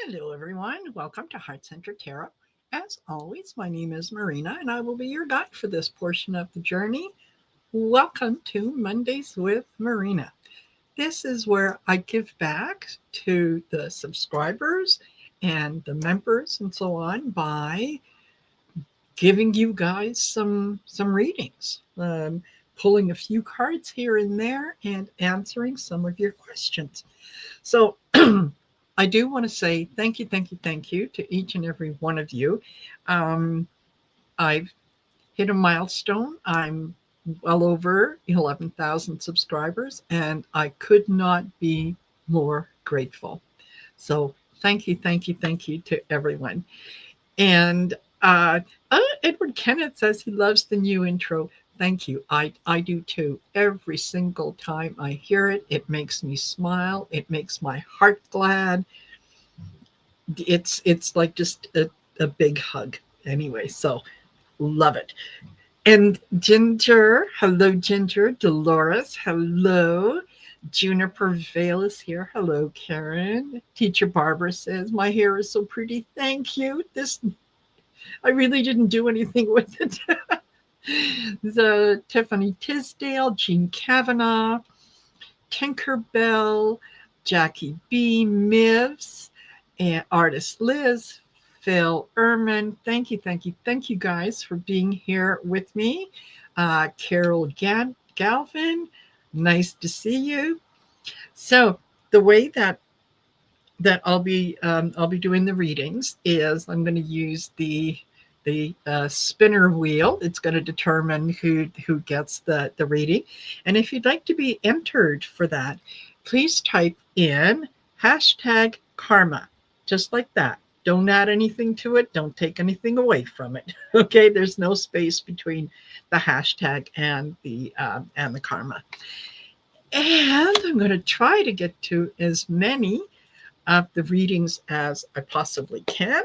Hello, everyone. Welcome to Heart Center Tarot. As always, my name is Marina, and I will be your guide for this portion of the journey. Welcome to Mondays with Marina. This is where I give back to the subscribers and the members and so on by giving you guys some readings, pulling a few cards here and there, and answering some of your questions. So I do want to say thank you, thank you, thank you to each and every one of you. I've hit a milestone. I'm well over 11,000 subscribers, and I could not be more grateful. So thank you, thank you, thank you to everyone. And Edward Kenneth says he loves the new intro. Thank you. I do too. Every single time I hear it, it makes me smile. It makes my heart glad. It's like just a big hug. Anyway, so love it. And Ginger, hello, Ginger. Dolores, hello. Juniper Vale is here. Hello, Karen. Teacher Barbara says, my hair is so pretty. Thank you. I really didn't do anything with it. The Tiffany Tisdale, Jean Kavanaugh, Tinkerbell, Jackie B. Mivs, and artist Liz, Phil Ehrman. Thank you, thank you, thank you guys for being here with me. Carol Galvin, nice to see you. So the way that I'll be doing the readings is I'm going to use the spinner wheel. It's going to determine who gets the reading. And if you'd like to be entered for that, please type in hashtag karma, just like that. Don't add anything to it. Don't take anything away from it. Okay, there's no space between the hashtag and the karma. And I'm going to try to get to as many of the readings as I possibly can.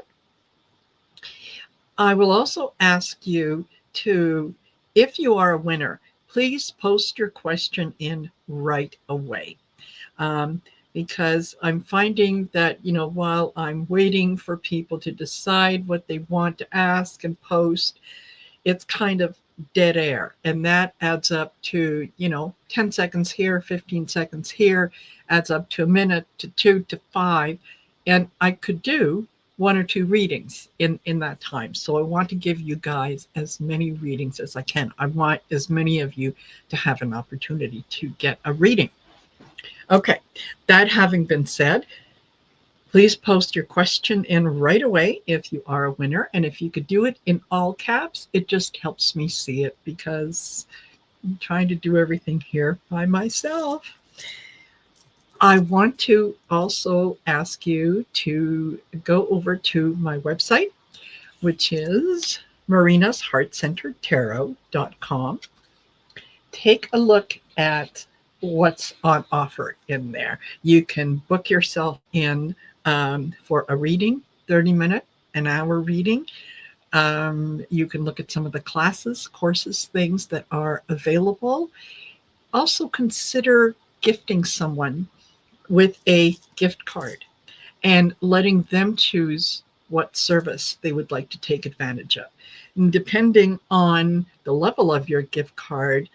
I will also ask you to, if you are a winner, please post your question in right away. Because I'm finding that, while I'm waiting for people to decide what they want to ask and post, it's kind of dead air. And that adds up to, 10 seconds here, 15 seconds here, adds up to a minute, to 2 to 5. And I could do 1 or 2 readings in that time. So I want to give you guys as many readings as I can. I want as many of you to have an opportunity to get a reading. Okay, that having been said, please post your question in right away if you are a winner. And if you could do it in all caps, it just helps me see it because I'm trying to do everything here by myself. I want to also ask you to go over to my website, which is marinasheartcenteredtarot.com. Take a look at what's on offer in there. You can book yourself in for a reading, 30-minute, an hour reading. You can look at some of the classes, courses, things that are available. Also consider gifting someone with a gift card and letting them choose what service they would like to take advantage of. And depending on the level of your gift card,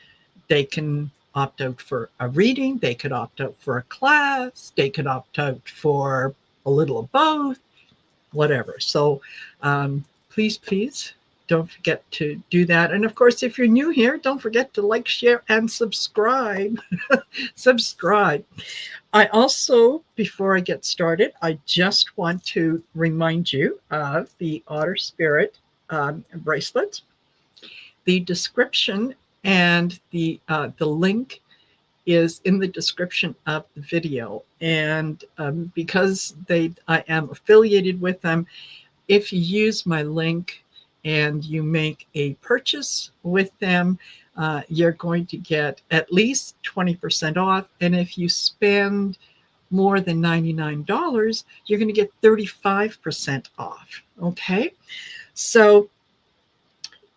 they can opt out for a reading, they could opt out for a class, they could opt out for a little of both, whatever. So please don't forget to do that. And of course, if you're new here, don't forget to like, share, and subscribe. Subscribe. I also, before I get started, I just want to remind you of the Otter Spirit bracelets. The description and the link is in the description of the video. And because I am affiliated with them, if you use my link and you make a purchase with them, you're going to get at least 20% off. And if you spend more than $99, you're going to get 35% off. Okay. So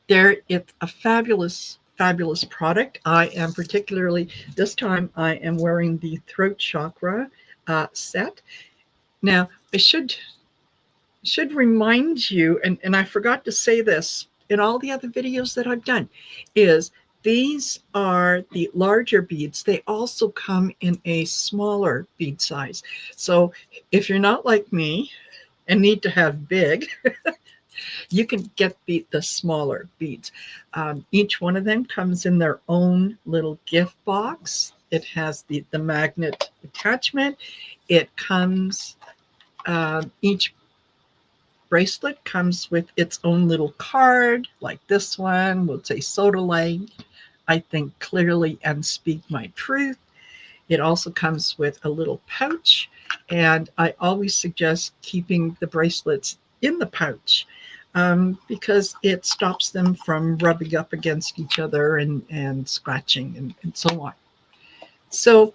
it's a fabulous product. I am particularly, this time I am wearing the throat chakra set. Now, I should should remind you, and I forgot to say this in all the other videos that I've done, is these are the larger beads. They also come in a smaller bead size. So if you're not like me and need to have big, you can get the smaller beads. Each one of them comes in their own little gift box. It has the magnet attachment. It comes, each bracelet comes with its own little card, like this one will say soda light, I think clearly and speak my truth. It also comes with a little pouch, and I always suggest keeping the bracelets in the pouch, because it stops them from rubbing up against each other and scratching and so on. So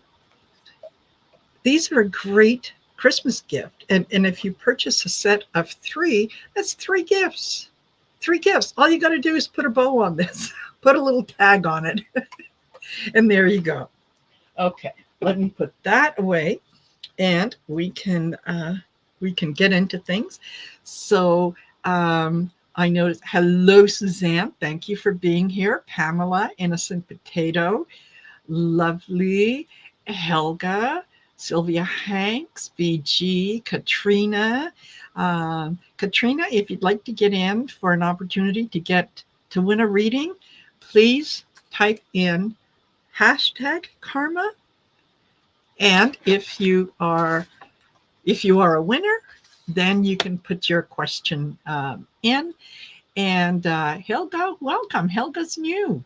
these are a great Christmas gift. And if you purchase a set of three, that's three gifts. Three gifts. All you got to do is put a bow on this, put a little tag on it, and there you go. Okay, let me put that away, and we can get into things. So I noticed. Hello, Suzanne. Thank you for being here. Pamela, Innocent Potato, lovely. Helga, Sylvia Hanks, BG, Katrina. Katrina, if you'd like to get in for an opportunity to win a reading, please type in hashtag karma. And if you are a winner, then you can put your question in. And Helga, welcome. Helga's new.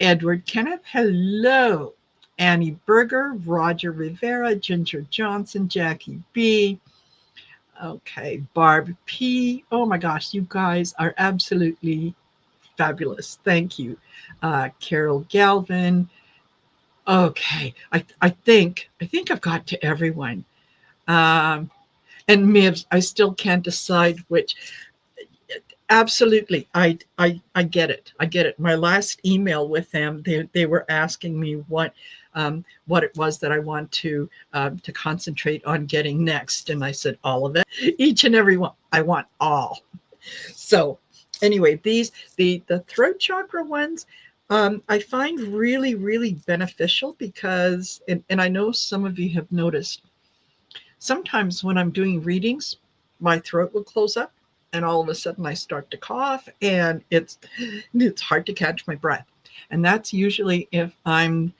Edward Kenneth, hello. Annie Berger, Roger Rivera, Ginger Johnson, Jackie B. Okay, Barb P. Oh my gosh, you guys are absolutely fabulous. Thank you. Carol Galvin. Okay, I think I've got to everyone. Um, and Mibs, I still can't decide which. Absolutely, I get it. I get it. My last email with them, they were asking me what it was that I want to concentrate on getting next, and I said all of it, each and every one. I want all. So anyway, the throat chakra ones, I find really beneficial because, and I know some of you have noticed, sometimes when I'm doing readings, my throat will close up and all of a sudden I start to cough and it's hard to catch my breath. And that's usually if I'm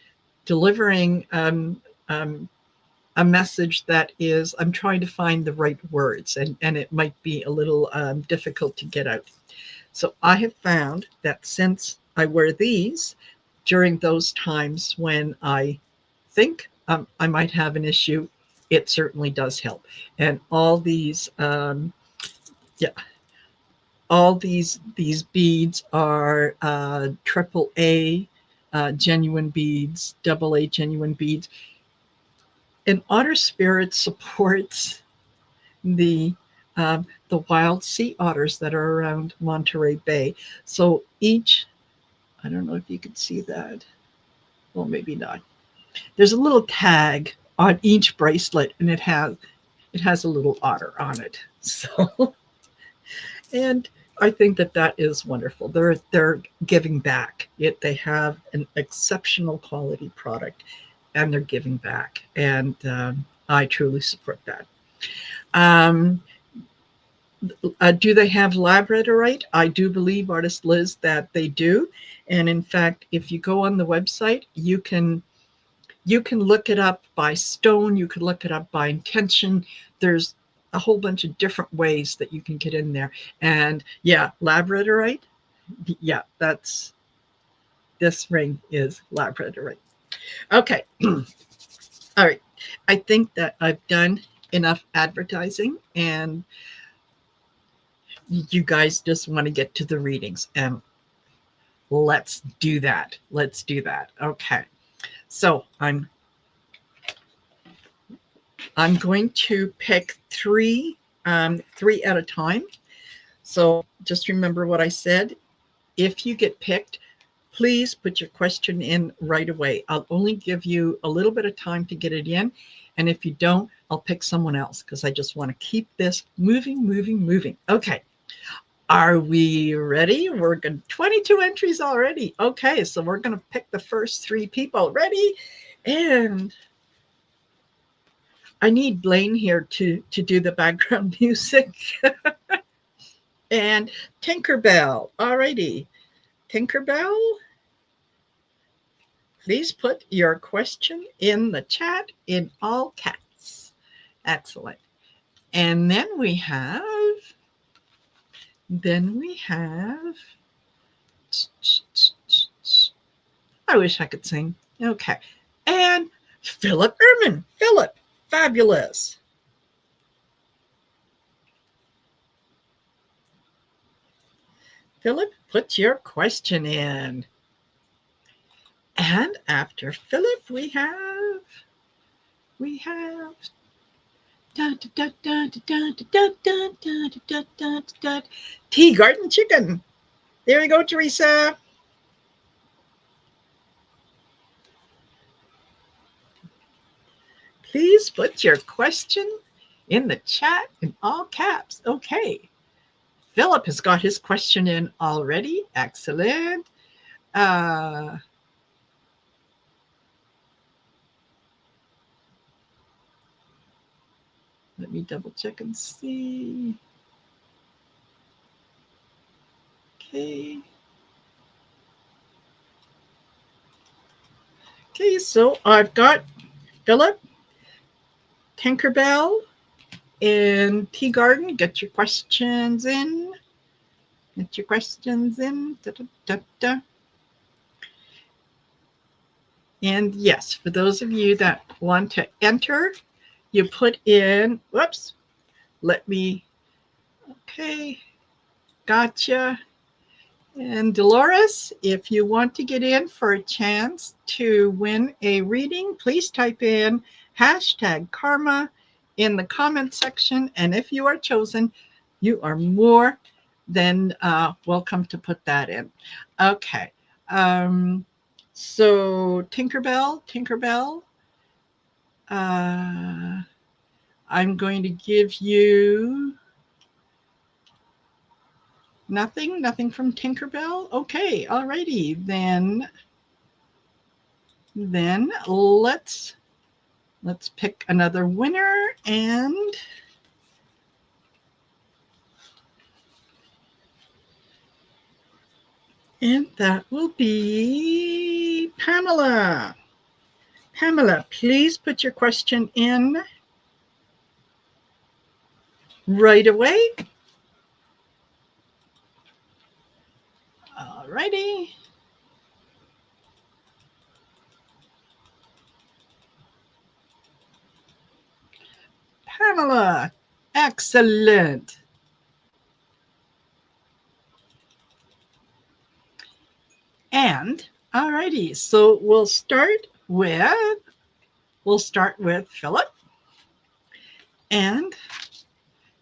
delivering a message that is, I'm trying to find the right words, and it might be a little difficult to get out. So I have found that since I wear these during those times when I think I might have an issue, it certainly does help. And all these, yeah, all these beads are triple A genuine beads, double A genuine beads. And Otter Spirit supports the wild sea otters that are around Monterey Bay. So each, I don't know if you can see that. Well, maybe not. There's a little tag on each bracelet, and it has a little otter on it. So, and I think that is wonderful. They're giving back. They have an exceptional quality product, and they're giving back, and I truly support that. Do they have labradorite? I do believe, Artist Liz, that they do. And in fact, if you go on the website, you can look it up by stone. You can look it up by intention. There's a whole bunch of different ways that you can get in there. And yeah, labradorite. Yeah, this ring is labradorite. Okay. All right. I think that I've done enough advertising, and you guys just want to get to the readings, and let's do that. Okay. So I'm going to pick three at a time. So just remember what I said. If you get picked, please put your question in right away. I'll only give you a little bit of time to get it in. And if you don't, I'll pick someone else because I just want to keep this moving, moving, moving. Okay. Are we ready? We're going 22 entries already. Okay, so we're going to pick the first 3 people. Ready? And I need Blaine here to do the background music. And Tinkerbell. Alrighty. Tinkerbell, please put your question in the chat in all caps. Excellent. And then we have, I wish I could sing. Okay. And Philip Ehrman. Philip, fabulous. Philip, put your question in. And after Philip, we have Tea Garden Chicken. There you go, Teresa. Please put your question in the chat in all caps. Okay. Philip has got his question in already. Excellent. Let me double check and see. Okay. Okay, so I've got Philip, Tinkerbell, and Tea Garden. Get your questions in. Get your questions in. Da, da, da, da. And yes, for those of you that want to enter, you put in, whoops, let me, okay, gotcha. And Dolores, if you want to get in for a chance to win a reading, please type in #karma in the comment section. And if you are chosen, you are more than welcome to put that in. Okay. So Tinkerbell, I'm going to give you nothing from Tinkerbell. Okay, alrighty, then let's pick another winner, and that will be Pamela. Pamela, please put your question in right away. Alrighty. Pamela, excellent. And alrighty, so we'll start with Philip. And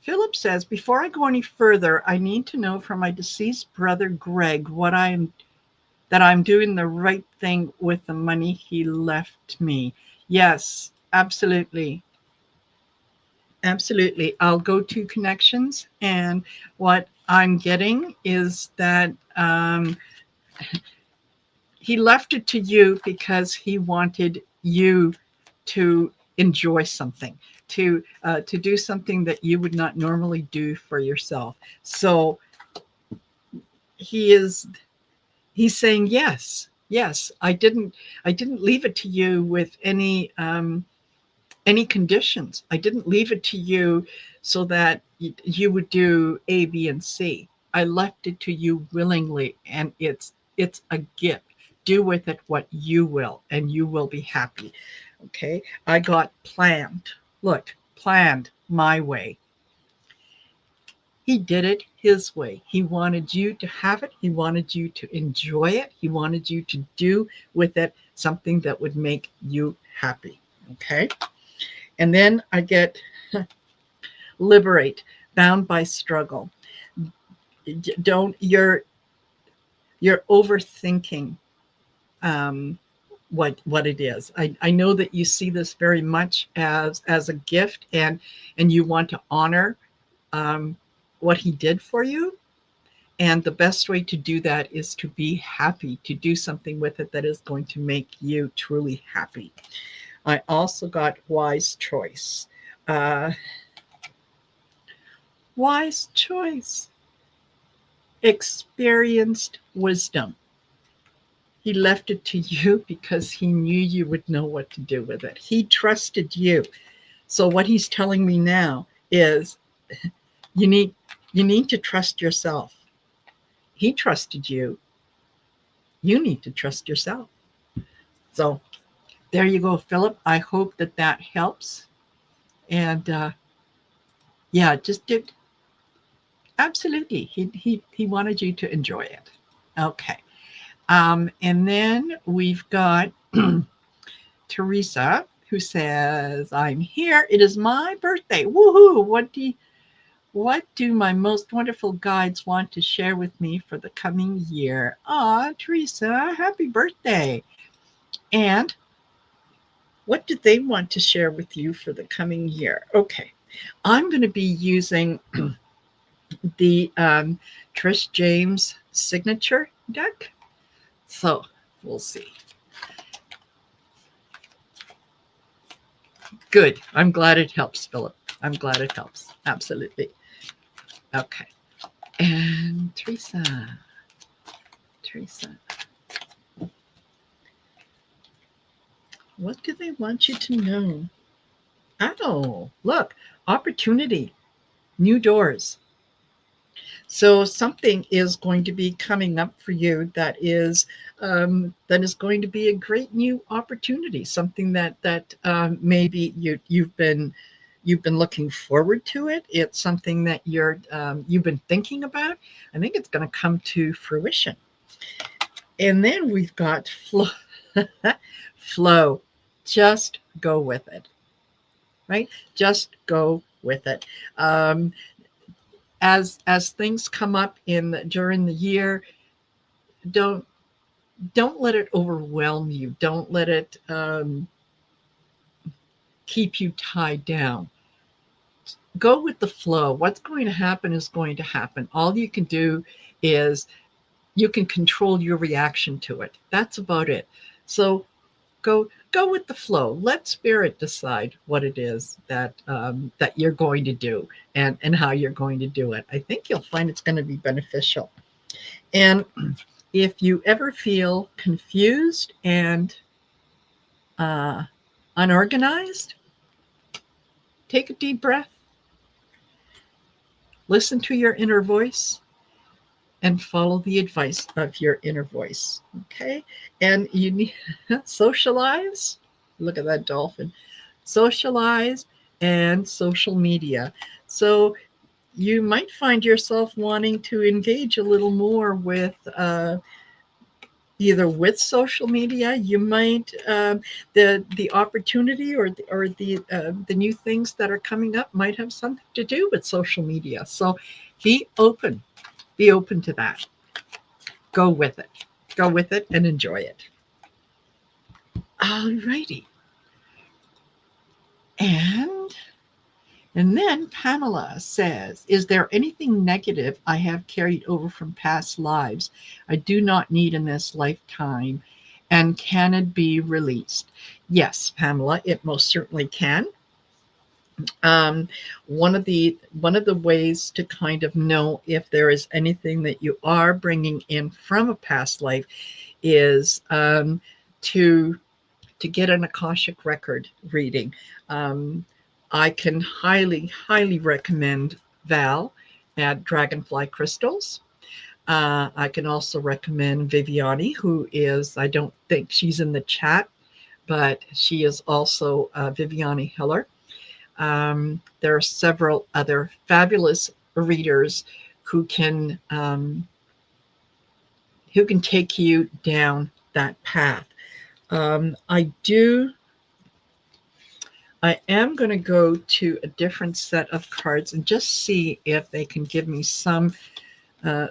Philip says, before I go any further, I need to know from my deceased brother Greg that I'm doing the right thing with the money he left me. Yes, absolutely. Absolutely. I'll go to connections, and what I'm getting is that he left it to you because he wanted you to enjoy something, to do something that you would not normally do for yourself. So he's saying yes. I didn't leave it to you with any conditions. I didn't leave it to you so that you would do A, B, and C. I left it to you willingly, and it's a gift. Do with it what you will, and you will be happy. Okay. I got planned. Look, planned my way. He did it his way. He wanted you to have it. He wanted you to enjoy it. He wanted you to do with it something that would make you happy. Okay. And then I get liberate, bound by struggle. Don't, you're overthinking what it is. I know that you see this very much as a gift, and you want to honor um, what he did for you. And the best way to do that is to be happy, to do something with it that is going to make you truly happy. I also got wise choice. Uh, wise choice. Experienced wisdom. He left it to you because he knew you would know what to do with it. He trusted you. So what he's telling me now is you need you need to trust yourself. He trusted you. You need to trust yourself. So there you go, Philip. I hope that that helps. And yeah, just did absolutely. He wanted you to enjoy it. Okay. And then we've got Teresa, who says, "I'm here. It is my birthday. Woohoo! What do my most wonderful guides want to share with me for the coming year?" Ah, Teresa, happy birthday! And what do they want to share with you for the coming year? Okay, I'm going to be using the Trish James signature deck. So we'll see. Good. I'm glad it helps, Philip. I'm glad it helps. Absolutely. Okay. And Teresa, what do they want you to know? Oh, look, opportunity, new doors. So something is going to be coming up for you that is going to be a great new opportunity. Something that maybe you've been looking forward to it. It's something that you've been thinking about. I think it's going to come to fruition. And then we've got flow. Flow. Just go with it, right? Just go with it. Um, as things come up in during the year, don't don't let it overwhelm you. Don't let it keep you tied down. Go with the flow. What's going to happen is going to happen. All you can do is you can control your reaction to it. That's about it. So go with the flow. Let spirit decide what it is that you're going to do and how you're going to do it. I think you'll find it's going to be beneficial. And if you ever feel confused and uh, unorganized, take a deep breath, listen to your inner voice, and follow the advice of your inner voice. Okay? And you need socialize. Look at that dolphin. Socialize and social media. So you might find yourself wanting to engage a little more with either with social media. You might the opportunity or the new things that are coming up might have something to do with social media. So be open. Be open to that. Go with it. Go with it and enjoy it. All righty. And then Pamela says, "Is there anything negative I have carried over from past lives I do not need in this lifetime? And can it be released?" Yes, Pamela, it most certainly can. Um, one of the ways to kind of know if there is anything that you are bringing in from a past life is to get an Akashic record reading. Um, I can highly recommend Val at Dragonfly Crystals. I can also recommend Viviani, who is, I don't think she's in the chat, but she is also Viviani Hiller. There are several other fabulous readers who can take you down that path. I am going to go to a different set of cards and just see if they can give me some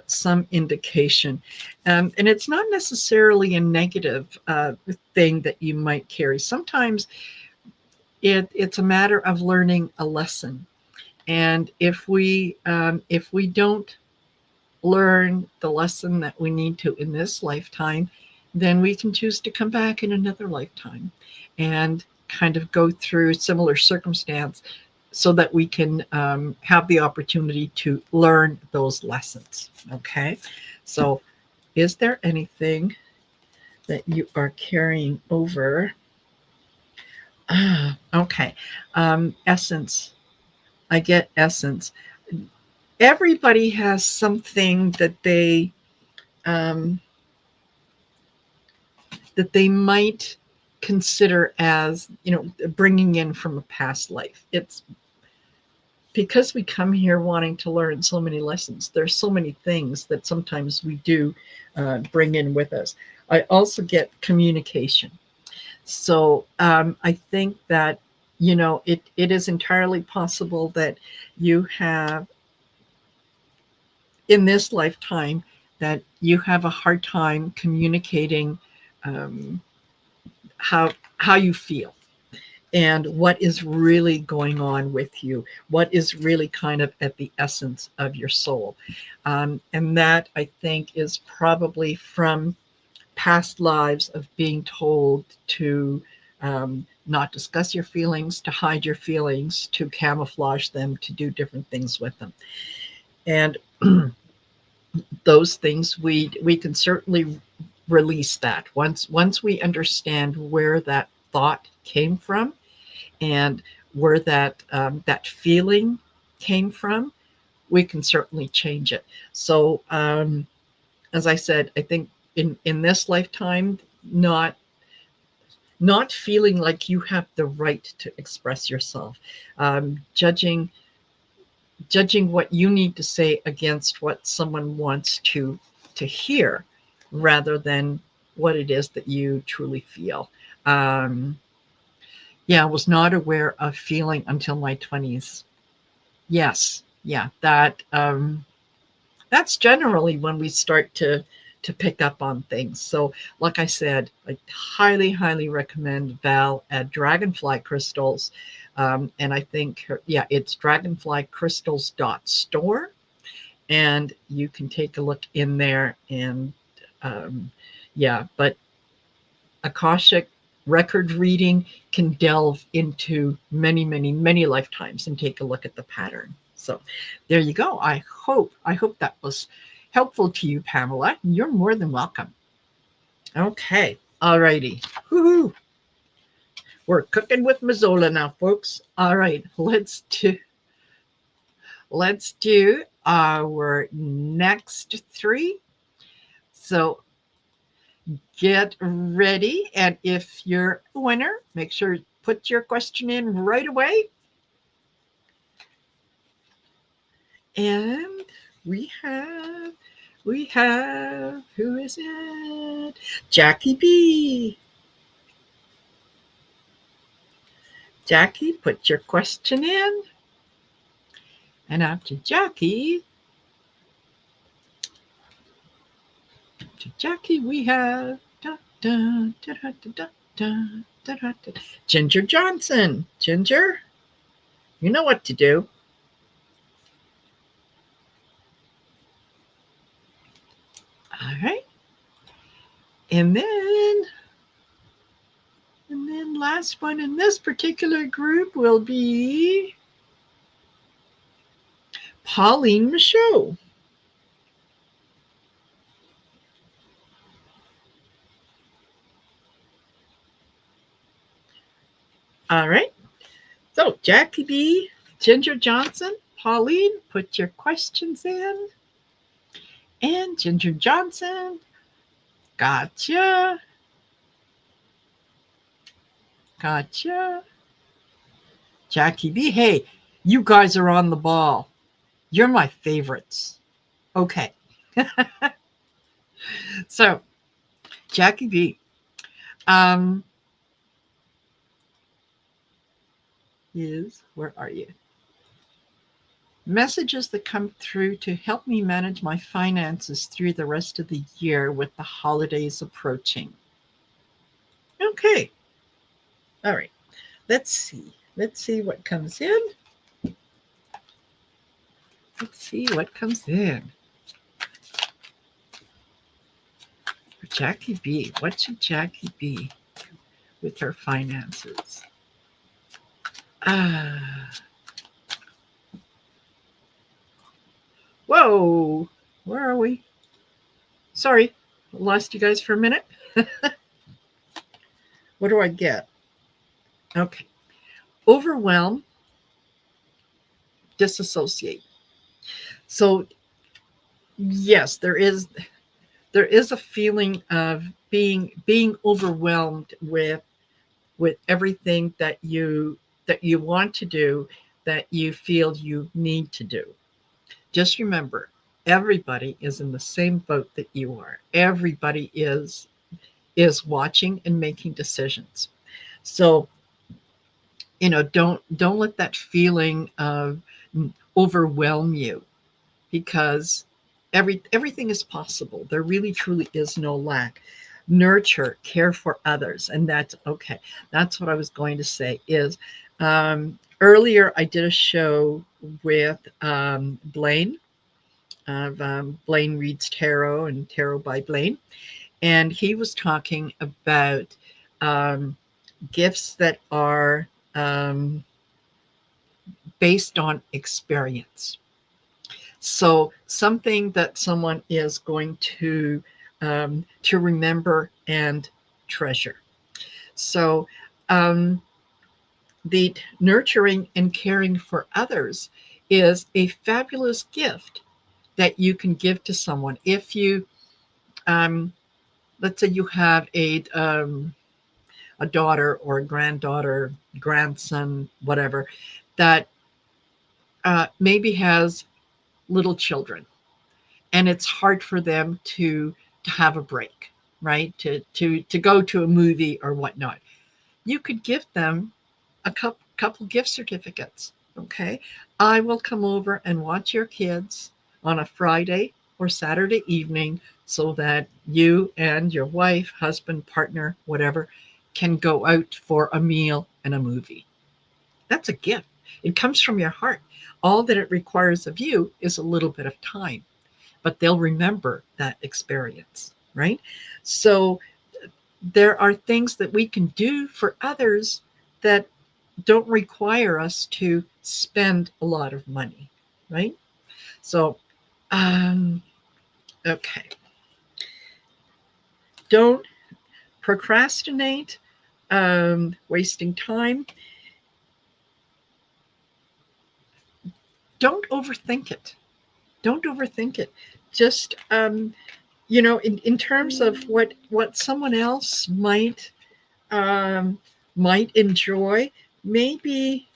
some indication. And it's not necessarily a negative thing that you might carry. Sometimes it's a matter of learning a lesson. And if we don't learn the lesson that we need to in this lifetime, then we can choose to come back in another lifetime and kind of go through similar circumstance so that we can have the opportunity to learn those lessons. Okay. So, is there anything that you are carrying over? Okay. Essence. I get essence. Everybody has something um, that they might consider as, bringing in from a past life. It's because we come here wanting to learn so many lessons. There's so many things that sometimes we do bring in with us. I also get communication. So I think that, it is entirely possible that you have in this lifetime that you have a hard time communicating um, how you feel and what is really going on with you, what is really kind of at the essence of your soul. And that I think is probably from past lives of being told to not discuss your feelings, to hide your feelings, to camouflage them, to do different things with them. And those things we can certainly release that once we understand where that thought came from and where that feeling came from, we can certainly change it. So as I said, I think in this lifetime, not feeling like you have the right to express yourself, judging what you need to say against what someone wants to hear rather than what it is that you truly feel. um, yeah, I was not aware of feeling until my 20s. Yes, yeah, that's generally when we start to pick up on things. So like I said, I highly recommend Val at Dragonfly Crystals. And I think yeah, it's dragonflycrystals.store, and you can take a look in there. And um, yeah, but Akashic record reading can delve into many lifetimes and take a look at the pattern. So there you go. I hope that was helpful to you, Pamela. You're more than welcome. Okay. All righty. Woohoo. We're cooking with Mazzola now, folks. All right. Let's do our next three. So get ready. And if you're a winner, make sure you put your question in right away. And we have, who is it? Jackie B. Jackie, put your question in. And after Jackie, we have Ginger Johnson. Ginger, you know what to do. All right. And then last one in this particular group will be Pauline Michaud. All right. So Jackie B, Ginger Johnson, Pauline, put your questions in. And Ginger Johnson, gotcha. Gotcha. Jackie B, hey, you guys are on the ball. You're my favorites. Okay. So, Jackie B, um, where are you? Messages that come through to help me manage my finances through the rest of the year with the holidays approaching. Okay. All right. Let's see. Let's see what comes in. Let's see what comes in. For Jackie B. What should Jackie be with her finances? Ah. Whoa. Where are we? Sorry. Lost you guys for a minute. What do I get? Okay. Overwhelm, disassociate. So yes, there is a feeling of being overwhelmed with everything that you want to do, that you feel you need to do. Just remember, everybody is in the same boat that you are. Everybody is watching and making decisions. So, don't let that feeling of overwhelm you, because everything is possible. There really truly is no lack. Nurture, care for others, and that's okay. That's what I was going to say. Is earlier I did a show with Blaine of Blaine Reads Tarot and Tarot by Blaine, and he was talking about um, gifts that are based on experience. So something that someone is going to remember and treasure. So um, the nurturing and caring for others is a fabulous gift that you can give to someone. If you, let's say, you have a daughter or a granddaughter, grandson, whatever, that maybe has little children, and it's hard for them to have a break, right? To go to a movie or whatnot. You could give them a couple gift certificates. Okay, I will come over and watch your kids on a Friday or Saturday evening, so that you and your wife, husband, partner, whatever, can go out for a meal and a movie. That's a gift. It comes from your heart. All that it requires of you is a little bit of time, but they'll remember that experience, right? So there are things that we can do for others that don't require us to spend a lot of money, right? So, um, okay, don't procrastinate, wasting time. Don't overthink it. Don't overthink it. Just in terms of what someone else um, might enjoy. Maybe,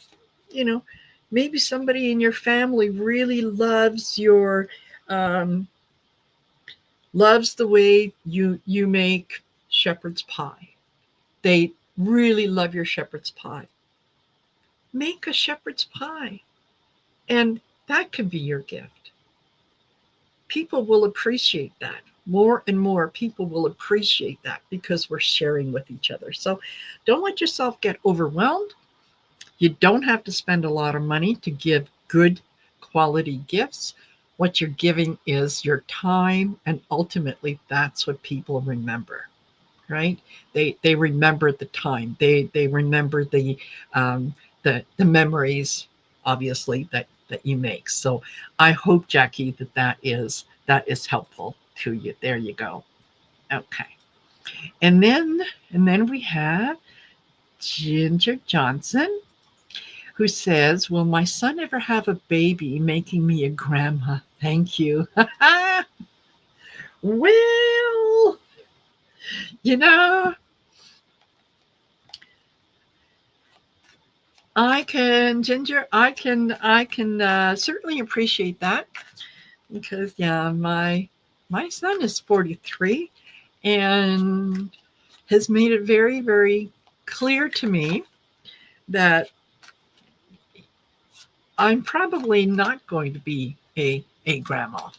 you know, maybe somebody in your family really um, loves the way you make shepherd's pie. They really love your shepherd's pie. Make a shepherd's pie, and that could be your gift. People will appreciate that. More and more people will appreciate that because we're sharing with each other. So don't let yourself get overwhelmed. You don't have to spend a lot of money to give good quality gifts. What you're giving is your time, and ultimately, that's what people remember, right? They remember the time. They remember the memories, obviously, that you make. So I hope, Jackie, that is helpful to you. There you go. Okay, and then we have Ginger Johnson, who says, "Will my son ever have a baby making me a grandma? Thank you." Well, you know, I can certainly appreciate that, because yeah, my son is 43 and has made it very, very clear to me that I'm probably not going to be a grandma.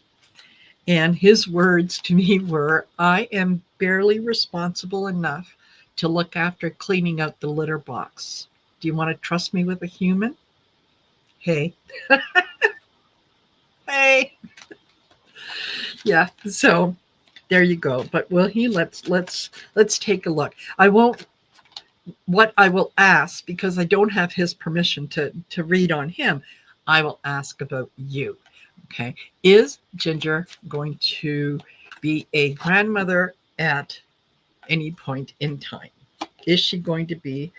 And his words to me were, I am barely responsible enough to look after cleaning out the litter box. Do you want to trust me with a human? Hey, hey. Yeah. So there you go. But will he? Let's take a look. I won't. What I will ask, because I don't have his permission to read on him, I will ask about you. Okay. Is Ginger going to be a grandmother at any point in time? Is she going to be,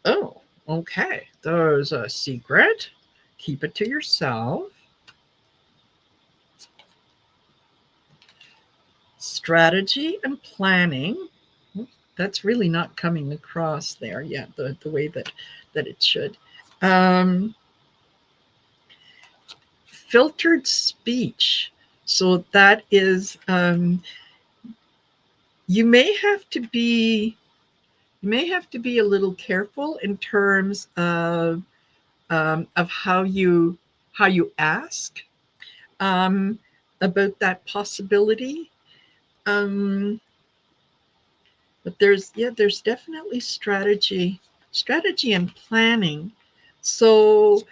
oh, okay, there's a secret. Keep it to yourself. Strategy and planning. That's really not coming across there yet, the way that it should. Um, Filtered speech. So that is, you may have to be a little careful in terms of how you ask um, about that possibility. Um, but there's definitely strategy and planning. So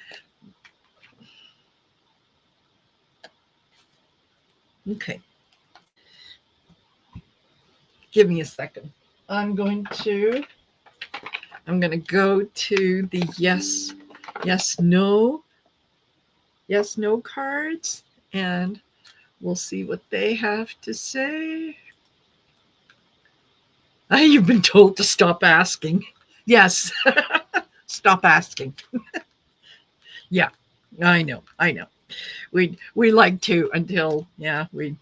okay, give me a second. I'm going to go to the yes, no cards, and we'll see what they have to say. You've been told to stop asking. Yes, stop asking. Yeah, I know. We like to until we.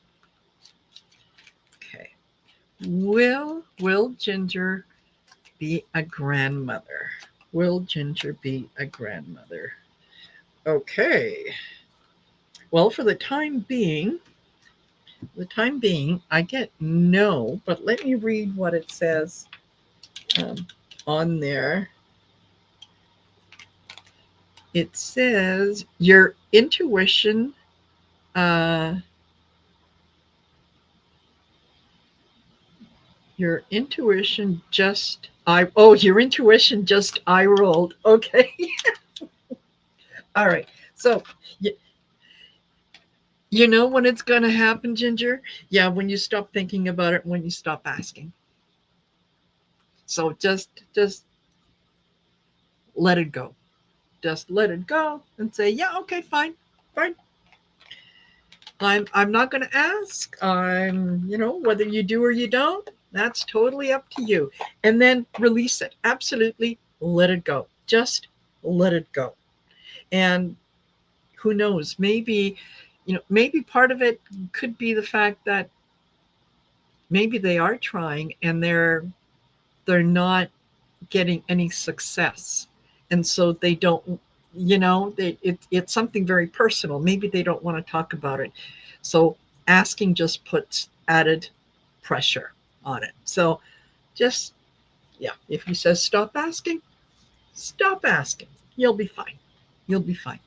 Okay. Will Ginger be a grandmother? Will Ginger be a grandmother? Okay. Well, for the time being, I get no, but let me read what it says um, on there. It says uh, your intuition just your intuition just eye rolled. Okay. All right. So you know when it's going to happen, Ginger? Yeah, when you stop thinking about it, when you stop asking. So just let it go. Just let it go and say, yeah, okay, fine. Fine. I'm not going to ask. Whether you do or you don't, that's totally up to you. And then release it. Absolutely let it go. Just let it go. And who knows, maybe part of it could be the fact that maybe they are trying and they're not getting any success, and so they don't, it's something very personal. Maybe they don't want to talk about it, so asking just puts added pressure on it. So just, yeah, if he says stop asking, stop asking. You'll be fine. You'll be fine.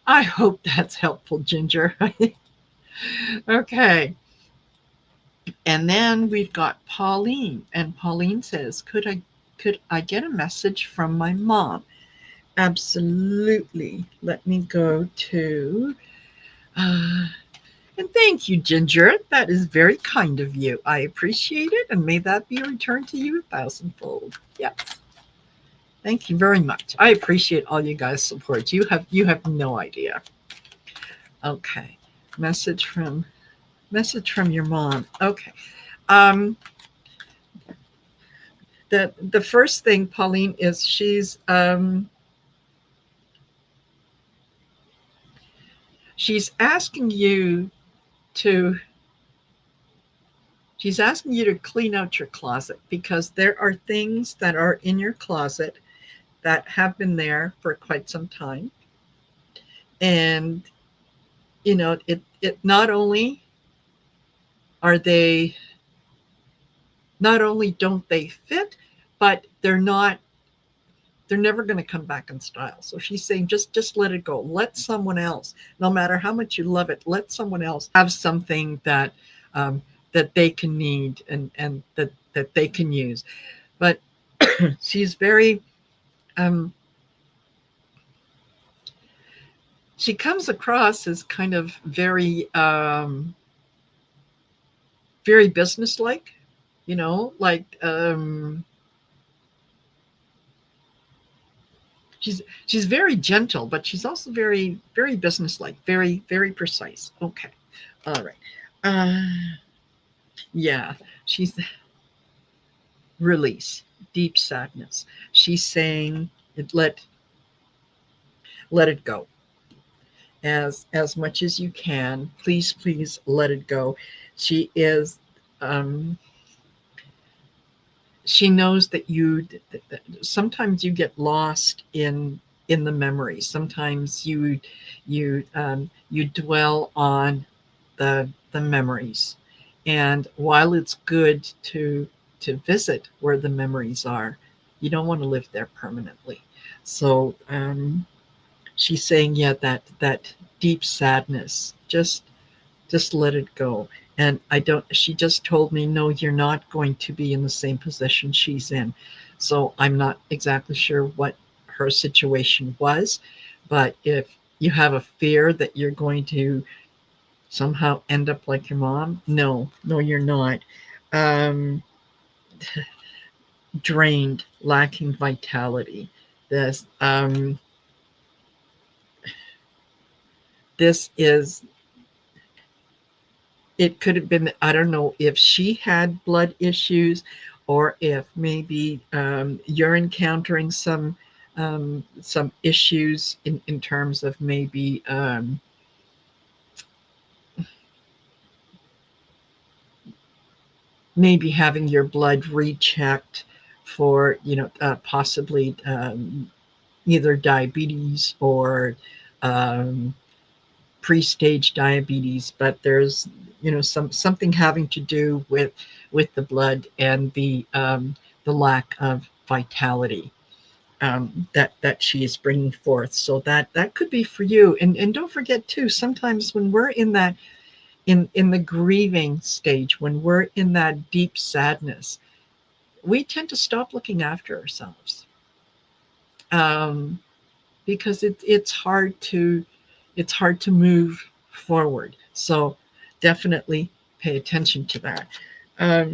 I hope that's helpful, Ginger. Okay. And then we've got Pauline, and Pauline says, could I get a message from my mom? Absolutely. Let me go to and thank you, Ginger. That is very kind of you. I appreciate it, and may that be returned to you a thousandfold. Yes. Thank you very much. I appreciate all you guys' support. You have no idea. Okay. Message from your mom. Okay. Um, the first thing, Pauline, is she's asking you to she's asking you to clean out your closet, because there are things that are in your closet that have been there for quite some time. And it are they not only don't they fit, but they're never going to come back in style. So she's saying, just let it go. Let someone else, no matter how much you love it, let someone else have something that that they can need and that they can use. But she's very she comes across as kind of very businesslike, like she's very gentle, but she's also very businesslike, very precise. Okay, all right. Uh, yeah, she's release, deep sadness. She's saying let it go as much as you can. Please let it go. She is. Um, she knows that that sometimes you get lost in the memory. Sometimes you dwell on the memories, and while it's good to visit where the memories are, you don't want to live there permanently. So she's saying, yeah, that deep sadness, just let it go. And I don't, she just told me, no, you're not going to be in the same position she's in. So I'm not exactly sure what her situation was, but if you have a fear that you're going to somehow end up like your mom, no, you're not. um Drained, lacking vitality. This um this is, it could have been, I don't know if she had blood issues, or if maybe you're encountering some issues in terms of maybe having your blood rechecked for possibly either diabetes or um, pre-stage diabetes. But there's something having to do with the blood and the lack of vitality that she is bringing forth. So that could be for you. And don't forget too, sometimes when we're in that in the grieving stage, when we're in that deep sadness, we tend to stop looking after ourselves, um, because it's hard to move forward. So definitely pay attention to that.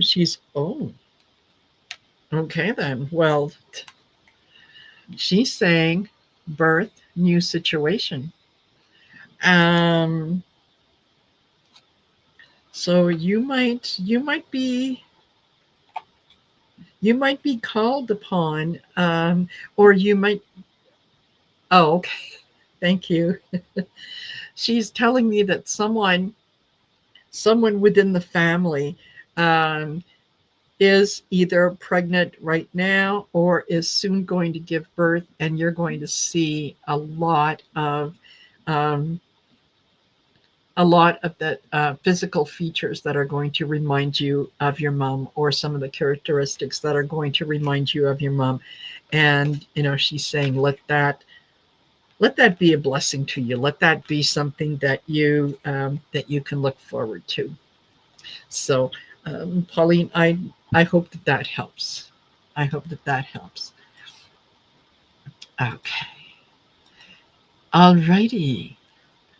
She's oh okay then. Well, she's saying birth, new situation. Um, so you might be called upon, or you might. Oh, okay. Thank you. She's telling me that someone within the family um, is either pregnant right now or is soon going to give birth, and you're going to see um, a lot of the physical features that are going to remind you of your mom, or some of the characteristics that are going to remind you of your mom. And she's saying, let that be a blessing to you. Let that be something that you can look forward to. So, Pauline, I hope that helps. I hope that helps. Okay. All righty.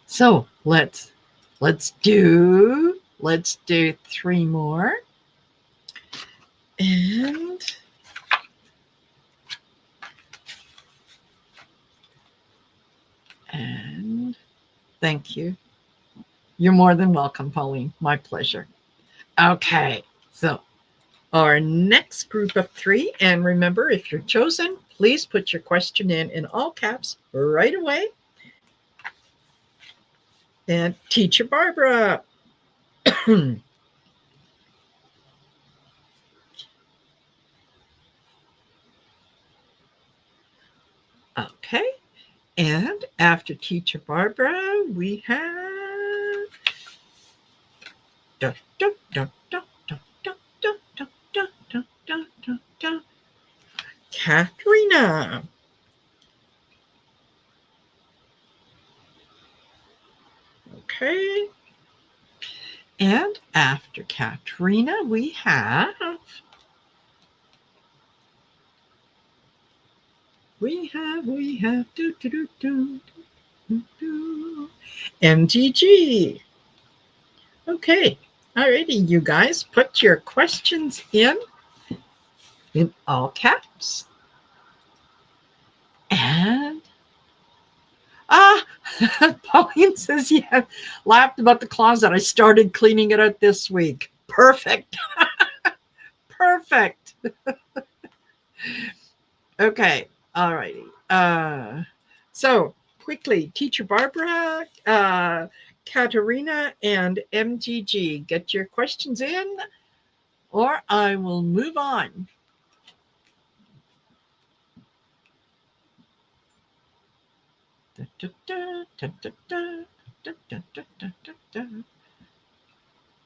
So let's do three more. And thank you. You're more than welcome, Pauline. My pleasure. Okay. So our next group of three, and remember, if you're chosen, please put your question in all caps right away. And Teacher Barbara. Okay. And after Teacher Barbara, we have da, da, da, da, da, da, da, da, da, da, da, da, Katrina. Okay. And after Katrina, we have do, do, do, do, do, do, MGG. Okay. Alrighty, you guys, put your questions in all caps. And Pauline says, yeah, laughed about the closet. I started cleaning it out this week. Perfect. Perfect. Okay. All righty. So quickly, Teacher Barbara, Katerina, and MGG, get your questions in, or I will move on.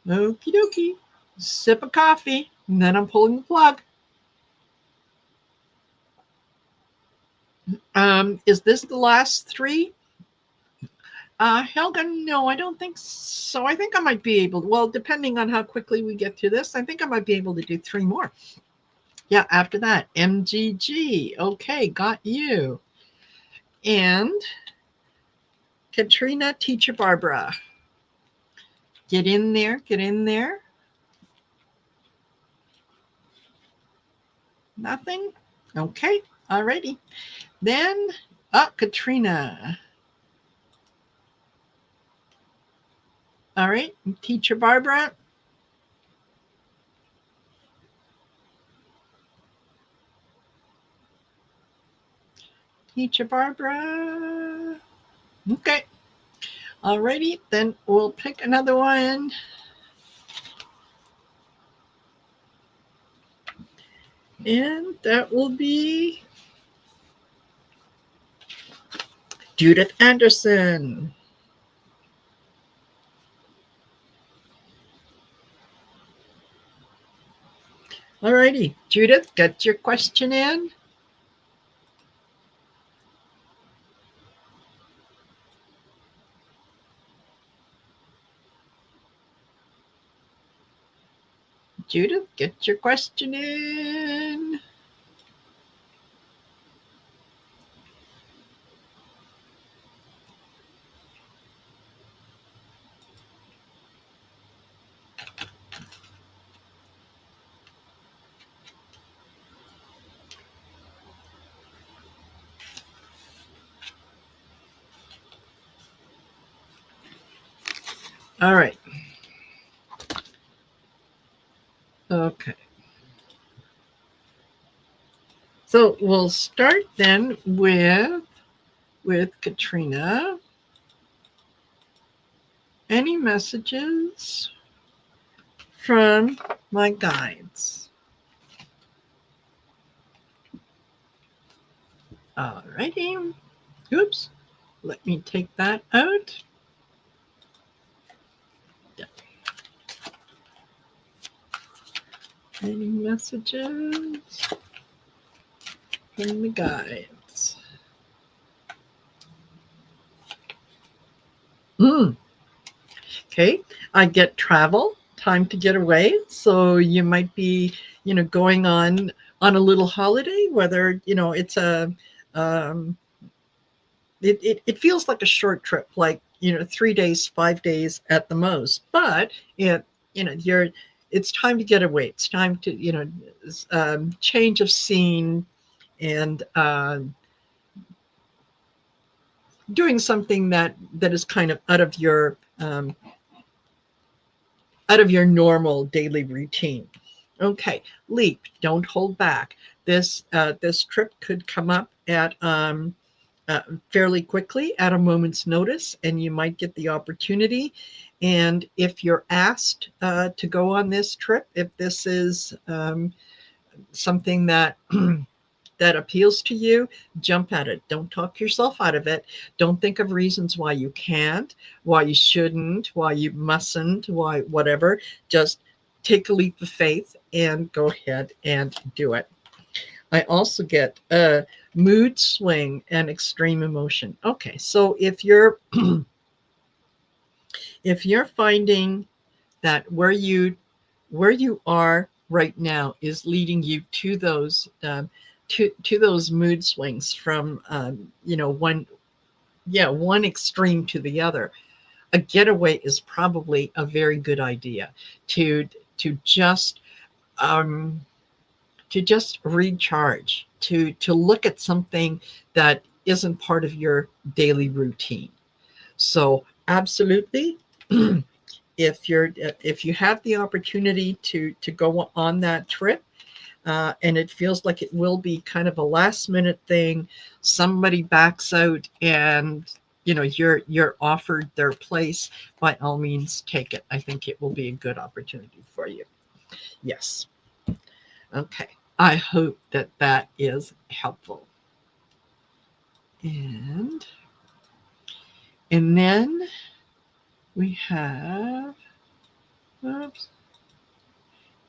Okie dokie. Sip of coffee, and then I'm pulling the plug. Is this the last three? Helga, no, I don't think so. I think I might be able to, well, depending on how quickly we get through this, I think I might be able to do three more. Yeah, after that, MGG. Okay, got you. And Katrina, Teacher Barbara. Get in there, get in there. Nothing? Okay, alrighty. Then, Katrina. All right, Teacher Barbara. Teacher Barbara. Okay. Alrighty, then we'll pick another one. And that will be Judith Anderson. Alrighty, Judith, get your question in. Judith, get your question in. All right. Okay. So we'll start then with Katrina. Any messages from my guides? All righty. Oops. Let me take that out. Yeah. Any messages from the guides? Okay, I get travel, time to get away. So you might be, going on a little holiday, whether, it's it feels like a short trip, like, 3 days, 5 days at the most, but it's time to get away. It's time to, change of scene and doing something that is kind of out of your normal daily routine. Okay, leap, don't hold back. This trip could come up at fairly quickly at a moment's notice, and you might get the opportunity. And if you're asked to go on this trip, if this is something that that appeals to you, jump at it. Don't talk yourself out of it. Don't think of reasons why you can't, why you shouldn't, why you mustn't, why whatever. Just take a leap of faith and go ahead and do it. I also get a mood swing and extreme emotion. Okay, so if you're If you're finding that where you are right now is leading you to those to those mood swings from one extreme to the other, a getaway is probably a very good idea to to just um, to just recharge, to look at something that isn't part of your daily routine. So absolutely, if you have the opportunity to go on that trip, and it feels like it will be kind of a last minute thing, somebody backs out and you're offered their place, by all means take it. I think it will be a good opportunity for you. Yes. Okay. I hope that that is helpful. And then we have, oops,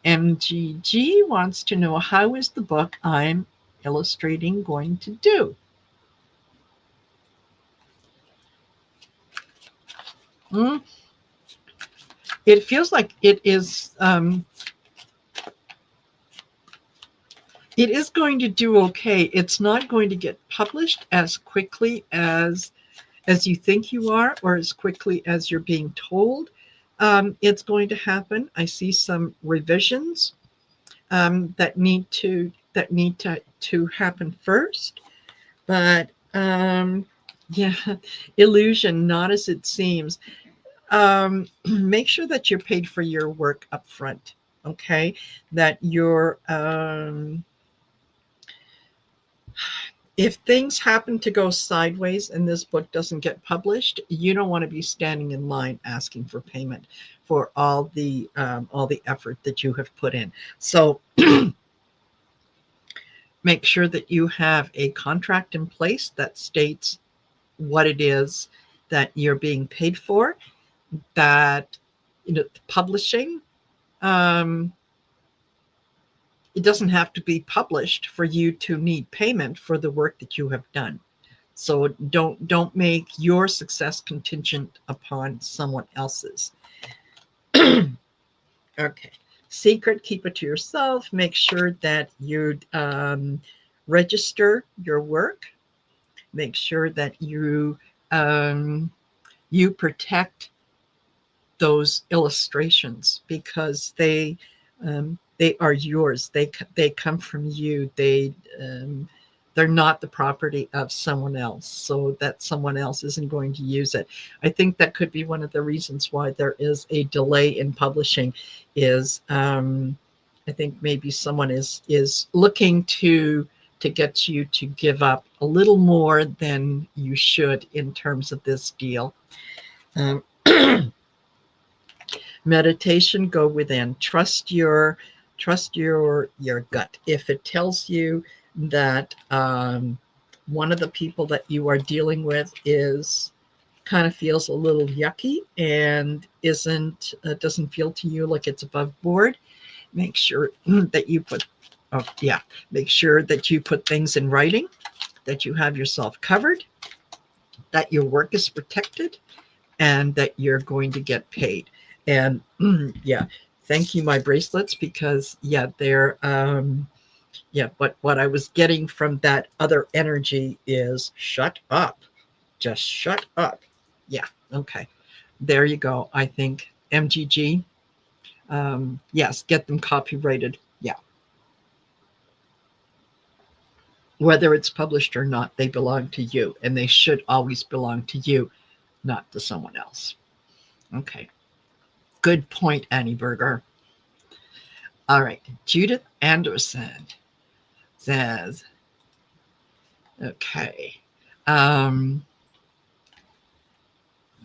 MGG wants to know, how is the book I'm illustrating going to do? Mm, it feels like it is going to do okay. It's not going to get published as quickly as you think you are, or as quickly as you're being told. It's going to happen. I see some revisions that need to happen first. But yeah, illusion, not as it seems. Make sure that you're paid for your work up front. Okay, that you're if things happen to go sideways and this book doesn't get published, you don't want to be standing in line asking for payment for all the effort that you have put in. So make sure that you have a contract in place that states what it is that you're being paid for. That publishing, um, it doesn't have to be published for you to need payment for the work that you have done. So don't make your success contingent upon someone else's. Okay. Secret, keep it to yourself. Make sure that you register your work. Make sure that you protect those illustrations, because they are yours. They come from you. They're not the property of someone else, so that someone else isn't going to use it. I think that could be one of the reasons why there is a delay in publishing. Is I think maybe someone is looking to get you to give up a little more than you should in terms of this deal. Um, Meditation, go within. Trust your gut. If it tells you that one of the people that you are dealing with is kind of feels a little yucky and isn't doesn't feel to you like it's above board, make sure that you put make sure that you put things in writing, that you have yourself covered, that your work is protected, and that you're going to get paid. And yeah, thank you, my bracelets, because they're what I was getting from that other energy is shut up. Just shut up. Yeah, okay. There you go. I think MGG, yes, get them copyrighted. Yeah. Whether it's published or not, they belong to you, and they should always belong to you, not to someone else. Okay. Good point, Annie Berger. All right. Judith Anderson says, okay,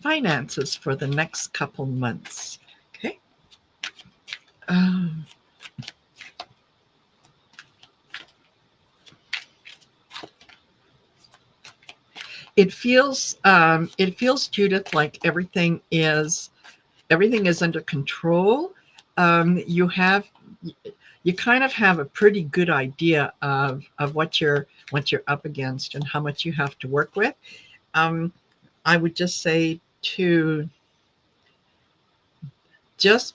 finances for the next couple months. Okay. It feels, Judith, like everything is under control. You kind of have a pretty good idea of what you're up against and how much you have to work with. I would just say to just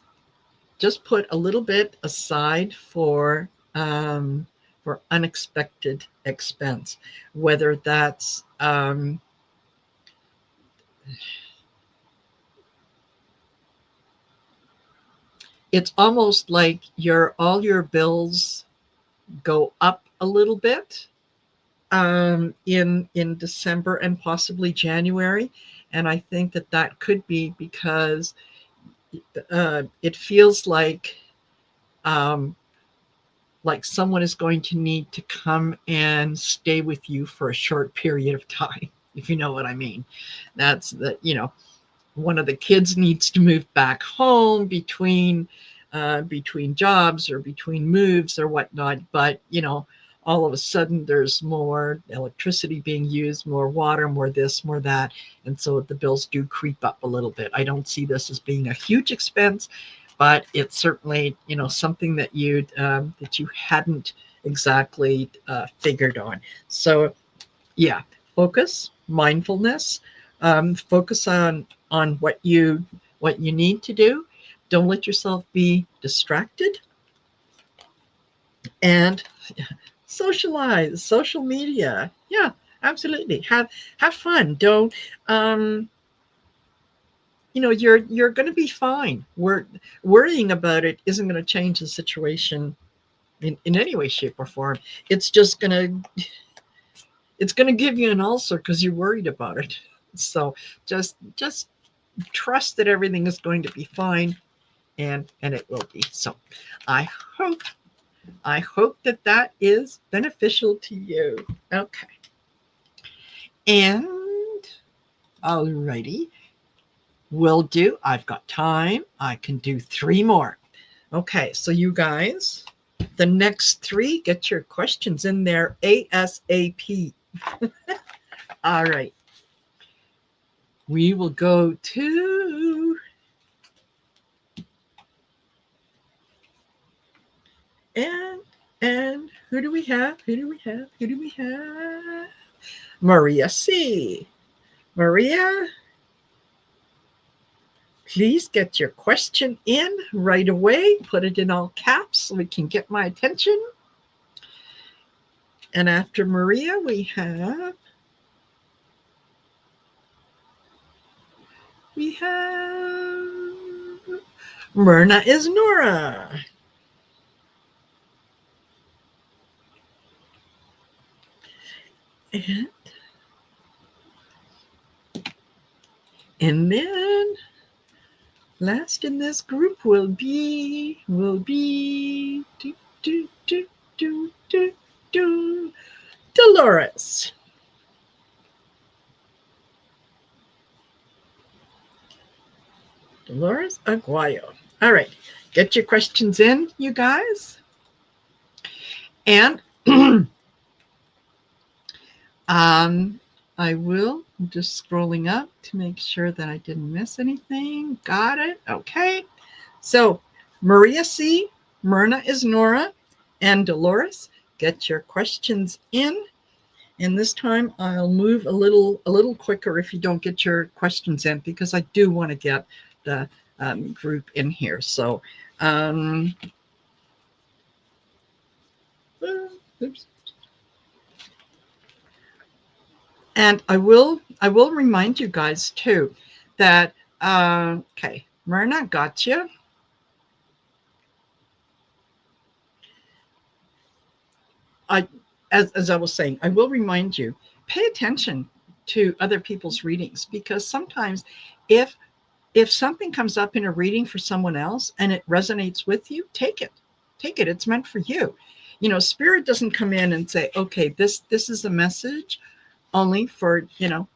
put a little bit aside for unexpected expense, whether that's it's almost like all your bills go up a little bit in December and possibly January, and I think that that could be because it feels um, like someone is going to need to come and stay with you for a short period of time, if you know what I mean. That's one of the kids needs to move back home between jobs or between moves or whatnot. But all of a sudden there's more electricity being used, more water, more this, more that, and so the bills do creep up a little bit. I don't see this as being a huge expense, but it's certainly something that you hadn't exactly figured on. So yeah, focus, mindfulness, focus on what you need to do. Don't let yourself be distracted, and socialize, social media. Yeah, absolutely. Have fun. Don't you're going to be fine. Worrying about it isn't going to change the situation in any way, shape, or form. It's just going to give you an ulcer because you're worried about it. So just trust that everything is going to be fine, and it will be. So I hope that that is beneficial to you. Okay. And alrighty, will do. I've got time. I can do 3 more. Okay, so you guys, the next 3, get your questions in there ASAP. All right. We will go to and who do we have? Maria C. Maria, please get your question in right away. Put it in all caps so we can get my attention. And after Maria, we have Myrna is Nora. And then last in this group will be Dolores. Dolores Aguayo. All right, get your questions in, you guys. And I will, I'm just scrolling up to make sure that I didn't miss anything. Got it. Okay. So Maria C., Myrna is Nora, and Dolores, get your questions in. And this time I'll move a little quicker if you don't get your questions in, because I do want to get the group in here. So, oops. And I will remind you guys too that okay, Myrna, got you. As I was saying, I will remind you, pay attention to other people's readings, because sometimes if something comes up in a reading for someone else and it resonates with you, take it. It's meant for you. Spirit doesn't come in and say, okay, this is a message only for,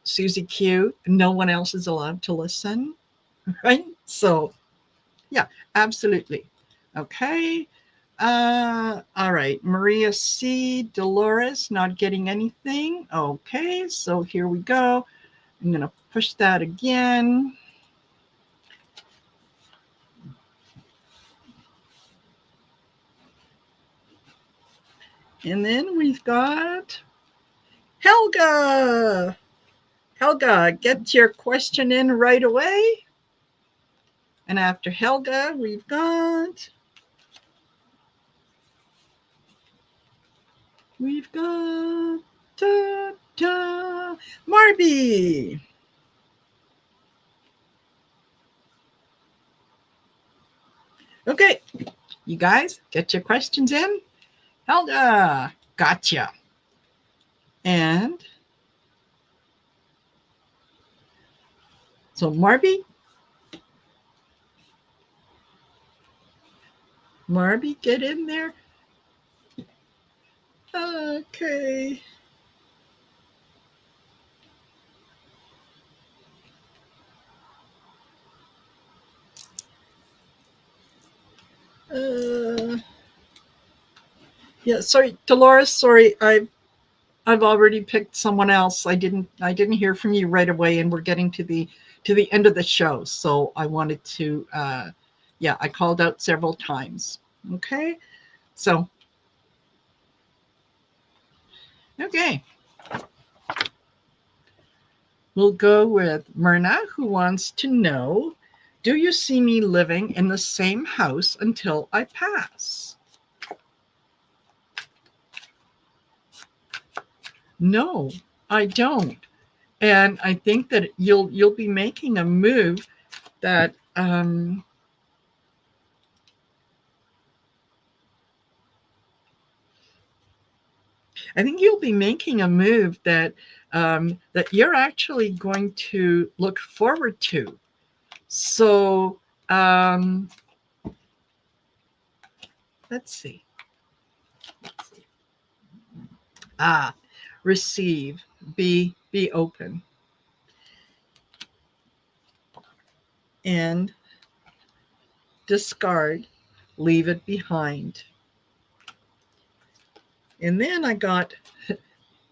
Susie Q. No one else is allowed to listen. Right? So yeah, absolutely. Okay. All right. Maria C. Dolores, not getting anything. Okay. So here we go. I'm going to push that again. And then we've got Helga. Helga, get your question in right away. And after Helga, we've got da, da, Marby. Okay, you guys get your questions in. Helga, gotcha. And so Marby, get in there. Okay. Uh, yeah, sorry, Dolores. Sorry, I've already picked someone else. I didn't hear from you right away, and we're getting to the end of the show. So I wanted to, yeah, I called out several times. Okay, so okay, we'll go with Myrna, who wants to know, do you see me living in the same house until I pass? No, I don't. And I think that you'll be making a move that I think you'll be making a move that you're actually going to look forward to. So um, let's see. Ah, receive, be open, and discard, leave it behind. And then I got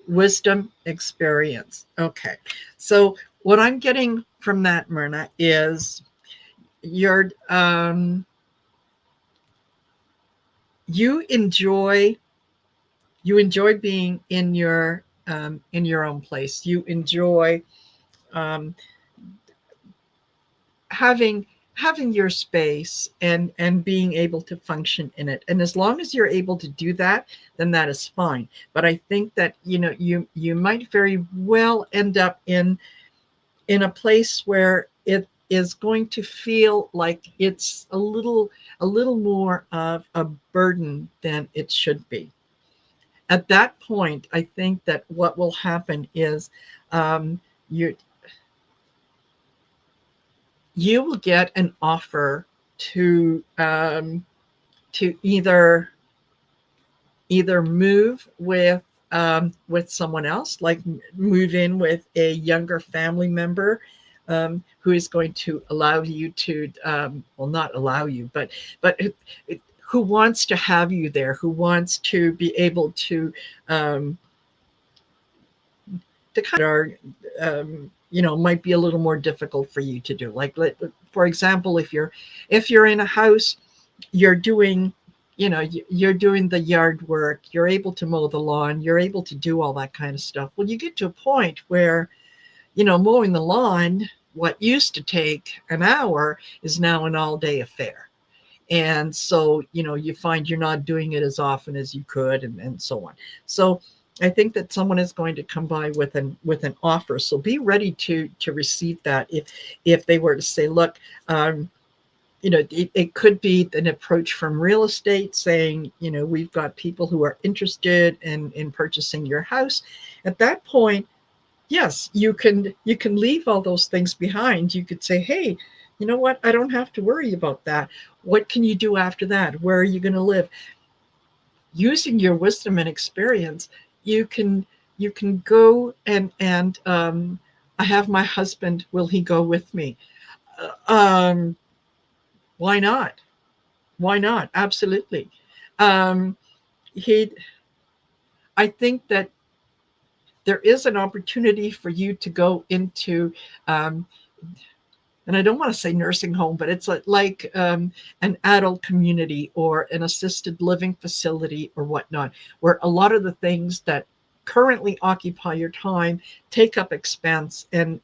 wisdom, experience. Okay, so what I'm getting from that, Myrna, is you're you enjoy you enjoy being in your own place. You enjoy um, having having your space and being able to function in it. And as long as you're able to do that, then that is fine. But I think that you might very well end up in a place where it is going to feel like it's a little more of a burden than it should be. At that point, I think that what will happen is you you will get an offer to either move with someone else, like move in with a younger family member who is going to allow you to, well, not allow you, but who wants to have you there, who wants to be able um, to kind of are might be a little more difficult for you to do. Like, for example, if you're in a house, you're doing you're doing the yard work, you're able to mow the lawn, you're able to do all that kind of stuff. Well, you get to a point where mowing the lawn, what used to take an hour is now an all day affair. And so you find you're not doing it as often as you could, and so on. So I think that someone is going to come by with an offer, so be ready to receive that. If they were to say, look, it could be an approach from real estate saying, we've got people who are interested in purchasing your house. At that point, yes, you can leave all those things behind. You could say, hey, you know what, I don't have to worry about that. What can you do after that? Where are you going to live? Using your wisdom and experience, you can go and I have my husband, will he go with me? uh, um why not? Why not? Absolutely. um he I think that there is an opportunity for you to go into um, and I don't want to say nursing home, but it's like an adult community or an assisted living facility or whatnot, where a lot of the things that currently occupy your time take up expense and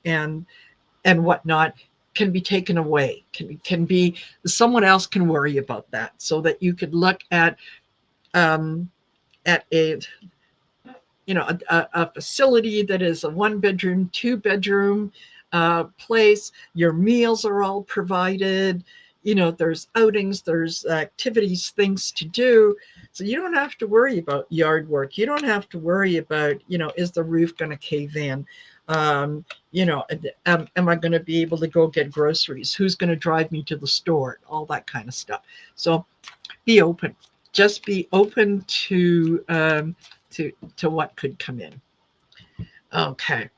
whatnot. can be taken away, can be, someone else can worry about that, so that you could look um, at a, a facility that is a 1 bedroom, 2 bedroom place. Your meals are all provided. There's outings, there's activities, things to do. So you don't have to worry about yard work. You don't have to worry about, is the roof going to cave in? Um, am I going to be able to go get groceries? Who's going to drive me to the store? All that kind of stuff. So be open. Just be open to what could come in. Okay.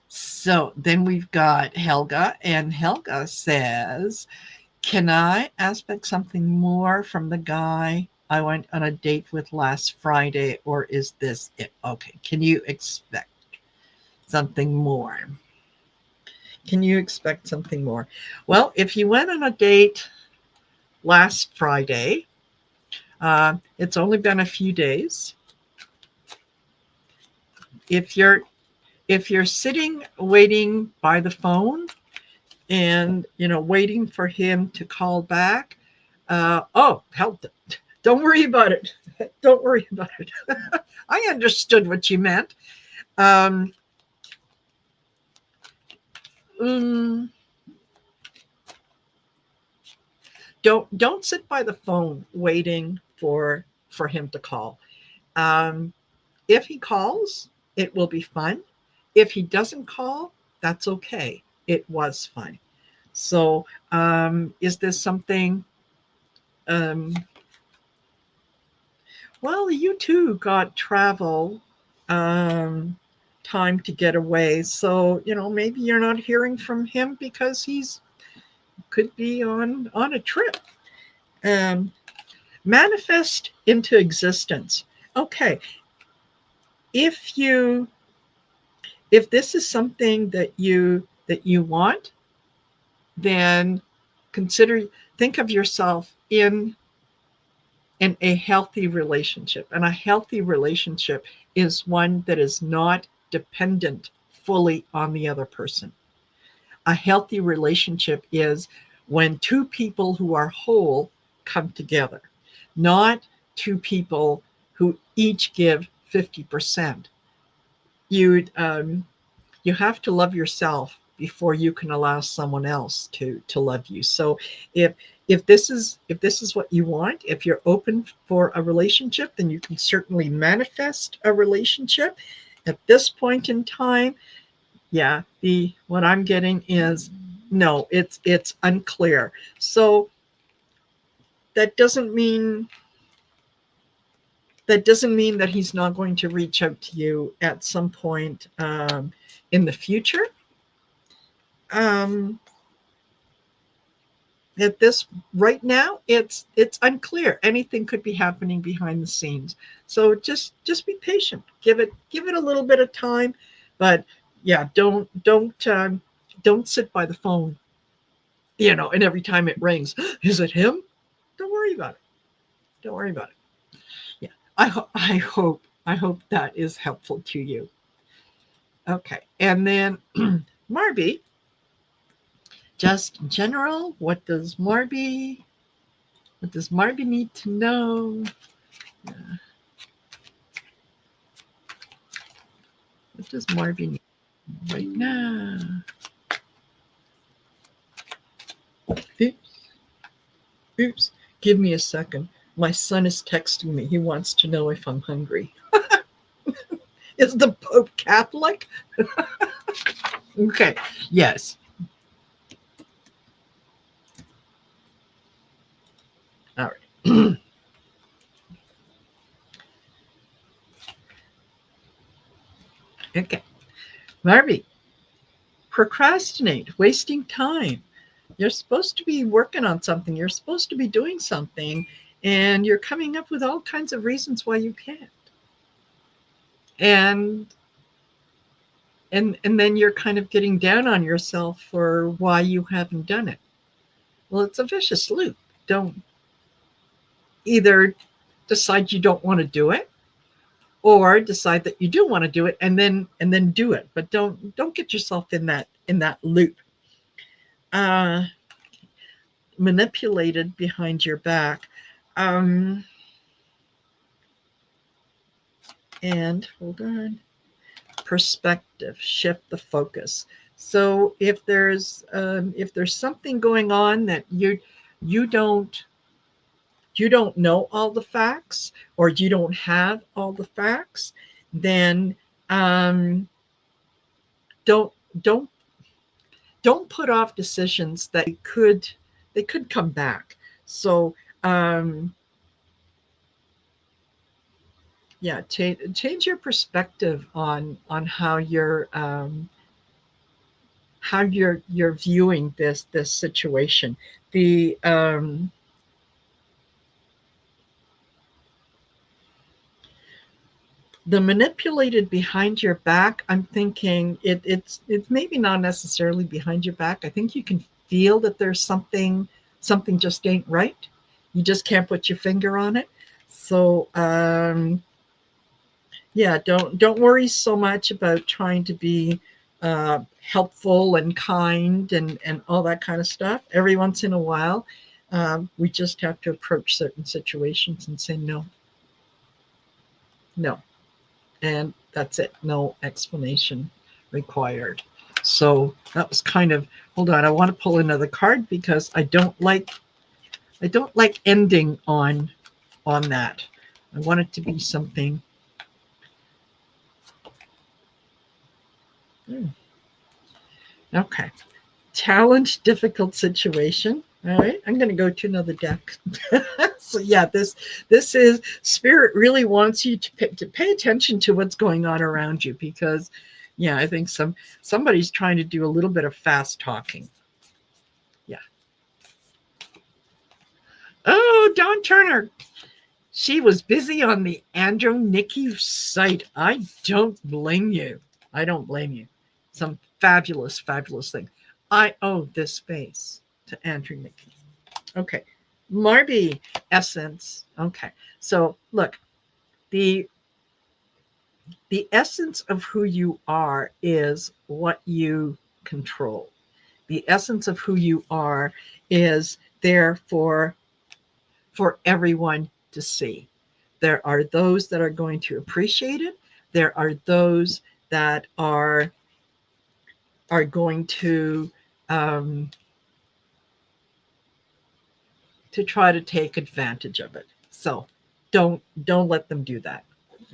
So then we've got Helga, and Helga says, can I expect something more from the guy I went on a date with last Friday, or is this it? Okay. Can you expect something more? Can you expect something more? Well, if you went on a date last Friday, it's only been a few days. If you're sitting waiting by the phone and waiting for him to call back, oh hell, don't worry about it. Don't worry about it. I understood what you meant. um, mm, don't sit by the phone waiting for him to call. um, if he calls, it will be fun. If he doesn't call, that's okay. It was fun. So, is this something? Um, well, you too got travel um, time to get away. So, maybe you're not hearing from him because he's could be on a trip. Um, Manifest into existence. Okay, if you if this is something that you want, then consider think of yourself in a healthy relationship. And a healthy relationship is one that is not dependent fully on the other person. A healthy relationship is when two people who are whole come together, not two people who each give 50%. You have to love yourself before you can allow someone else to love you. So if if this is what you want, if you're open for a relationship, then you can certainly manifest a relationship. At this point in time, yeah, the what I'm getting is no, it's unclear. So that doesn't mean that he's not going to reach out to you at some point in the future. um, at this right now, it's unclear. Anything could be happening behind the scenes. So just be patient. Give it a little bit of time. But yeah, don't sit by the phone, and every time it rings, is it him? Don't worry about it. Don't worry about it. Yeah. I hope that is helpful to you. Okay. And then Marby, just in general, what does Marby need to know? What does Marby need right now? Oops. Oops. Give me a second. My son is texting me. He wants to know if I'm hungry. Is the Pope Catholic? Okay. Yes. All right. Okay. Marby, procrastinate, wasting time. You're supposed to be working on something. You're supposed to be doing something, and you're coming up with all kinds of reasons why you can't. And and then you're kind of getting down on yourself for why you haven't done it. Well, it's a vicious loop. Don't either decide you don't want to do it, or decide that you do want to do it and then do it. But don't get yourself in that loop. uh, manipulated behind your back. Um, and hold on, perspective, shift the focus. So if there's something going on that you don't you don't know all the facts, or you don't have all the facts, then um, don't don't don't put off decisions that they could come back. So um, yeah, change your perspective on how you're viewing this situation. The um, the manipulated behind your back, I'm thinking it's maybe not necessarily behind your back. I think you can feel that there's something just ain't right. You just can't put your finger on it. So yeah, don't worry so much about trying to be helpful and kind and all that kind of stuff. Every once in a while, we just have to approach certain situations and say no, no, and that's it. No explanation required. So that was kind of, hold on. I want to pull another card because I don't like ending on that. I want it to be something. Okay. Challenge, difficult situation. All right, I'm going to go to another deck. So yeah, this is spirit really wants you to pay attention to what's going on around you, because yeah, I think somebody's trying to do a little bit of fast talking. Yeah. Oh, Dawn Turner. She was busy on the Andrew Nicky site. I don't blame you. I don't blame you. Some fabulous, fabulous thing. I owe this space to Andrew Nicky. Okay. Marby essence. Okay. So look, the the essence of who you are is what you control. The essence of who you are is there for everyone to see. There are those that are going to appreciate it. There are those that are going um, to try to take advantage of it. So don't let them do that.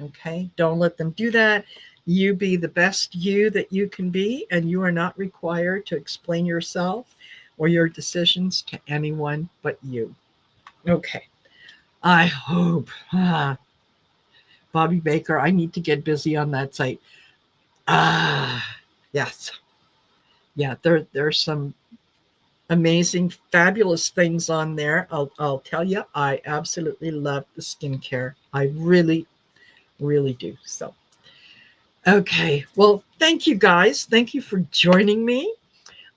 Okay? Don't let them do that. You be the best you that you can be, and you are not required to explain yourself or your decisions to anyone but you. Okay. I hope. Bobby Baker, I need to get busy on that site. Yes. Yeah, there's some amazing, fabulous things on there. I'll tell you, I absolutely love the skincare. I really, really do. So, okay. Well, thank you guys. Thank you for joining me.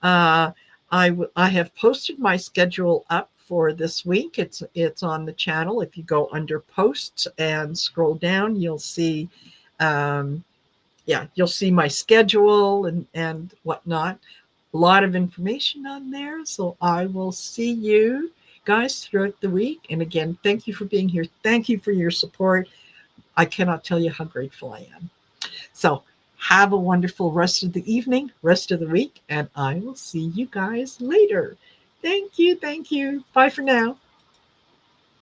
Uh, I have posted my schedule up for this week. It's on the channel. If you go under posts and scroll down, you'll see, um, yeah, you'll see my schedule and whatnot. A lot of information on there. So I will see you guys throughout the week. And again, thank you for being here. Thank you for your support. I cannot tell you how grateful I am. So have a wonderful rest of the evening, rest of the week, and I will see you guys later. Thank you. Thank you. Bye for now.